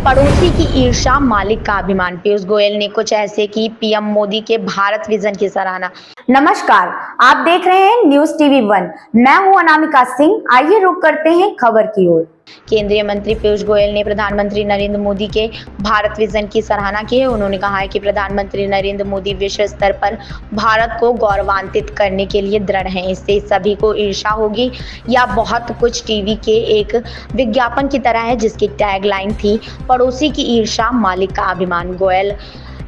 पड़ोसी की ईर्ष्या मालिक का अभिमान। पीयूष गोयल ने कुछ ऐसे की पीएम मोदी के भारत विजन की सराहना। नमस्कार, आप देख रहे हैं न्यूज टीवी 1। मैं हूं अनामिका सिंह। आइए रुक करते हैं खबर की ओर। केंद्रीय मंत्री पीयूष गोयल ने प्रधानमंत्री नरेंद्र मोदी के भारत विजन की सराहना की है। उन्होंने कहा है कि प्रधानमंत्री नरेंद्र मोदी विश्व स्तर पर भारत को गौरवान्वित करने के लिए दृढ़ हैं। इससे सभी को ईर्ष्या होगी। या बहुत कुछ टीवी के एक विज्ञापन की तरह है जिसकी टैगलाइन थी, पड़ोसी की ईर्ष्या मालिक का अभिमान। गोयल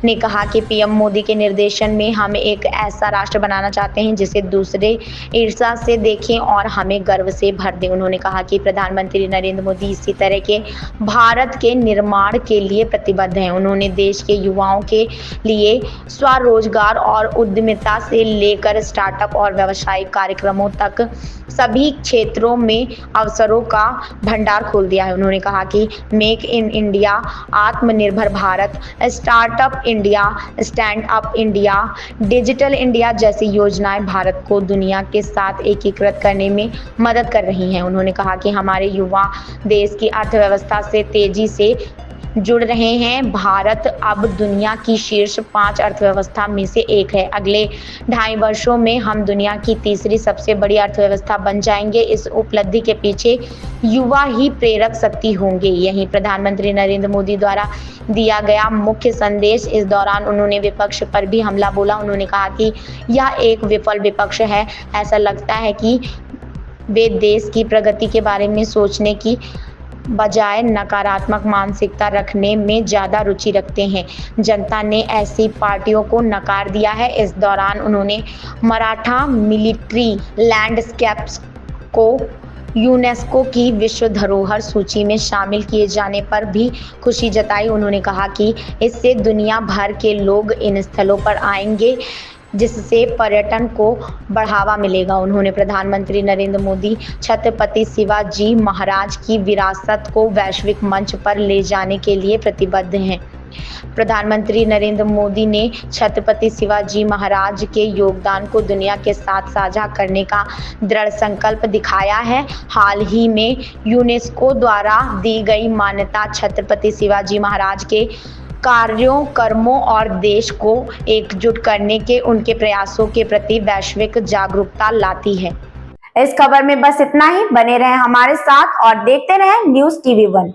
ने कहा कि पीएम मोदी के निर्देशन में हम एक ऐसा राष्ट्र बनाना चाहते हैं जिसे दूसरे ईर्ष्या से देखें और हमें गर्व से भर दें। उन्होंने कहा कि प्रधानमंत्री नरेंद्र मोदी इसी तरह के भारत के निर्माण के लिए प्रतिबद्ध हैं। उन्होंने देश के युवाओं के लिए स्वरोजगार और उद्यमिता से लेकर स्टार्टअप और व्यावसायिक कार्यक्रमों तक सभी क्षेत्रों में अवसरों का भंडार खोल दिया है। उन्होंने कहा कि मेक इन इंडिया, आत्मनिर्भर Bharat, startup India, stand up India, digital India जैसी योजनाएं भारत को दुनिया के साथ एकीकृत करने में मदद कर रही हैं। उन्होंने कहा कि हमारे युवा देश की अर्थव्यवस्था से तेजी से जुड़ रहे हैं। भारत अब दुनिया की शीर्ष 5 अर्थव्यवस्था में से एक है। अगले 2.5 वर्षों में हम दुनिया की तीसरी सबसे बड़ी अर्थव्यवस्था बन जाएंगे। इस उपलब्धि के पीछे युवा ही प्रेरक शक्ति होंगे। यही प्रधानमंत्री नरेंद्र मोदी द्वारा दिया गया मुख्य संदेश। इस दौरान उन्होंने विपक्ष पर भी हमला बोला। उन्होंने कहा कि यह एक विफल विपक्ष है। ऐसा लगता है कि वे देश की प्रगति के बारे में सोचने की बजाय नकारात्मक मानसिकता रखने में ज़्यादा रुचि रखते हैं। जनता ने ऐसी पार्टियों को नकार दिया है। इस दौरान उन्होंने मराठा मिलिट्री लैंडस्केप्स को यूनेस्को की विश्व धरोहर सूची में शामिल किए जाने पर भी खुशी जताई। उन्होंने कहा कि इससे दुनिया भर के लोग इन स्थलों पर आएंगे जिससे पर्यटन को बढ़ावा मिलेगा। उन्होंने प्रधानमंत्री नरेंद्र मोदी छत्रपति शिवाजी महाराज की विरासत को वैश्विक मंच पर ले जाने के लिए प्रतिबद्ध हैं। प्रधानमंत्री नरेंद्र मोदी ने छत्रपति शिवाजी महाराज के योगदान को दुनिया के साथ साझा करने का दृढ़ संकल्प दिखाया है। हाल ही में यूनेस्को द्वारा दी गई मान्यता छत्रपति शिवाजी महाराज के कार्यों, कर्मों और देश को एकजुट करने के उनके प्रयासों के प्रति वैश्विक जागरूकता लाती है। इस खबर में बस इतना ही। बने रहें हमारे साथ और देखते रहें न्यूज टीवी 1।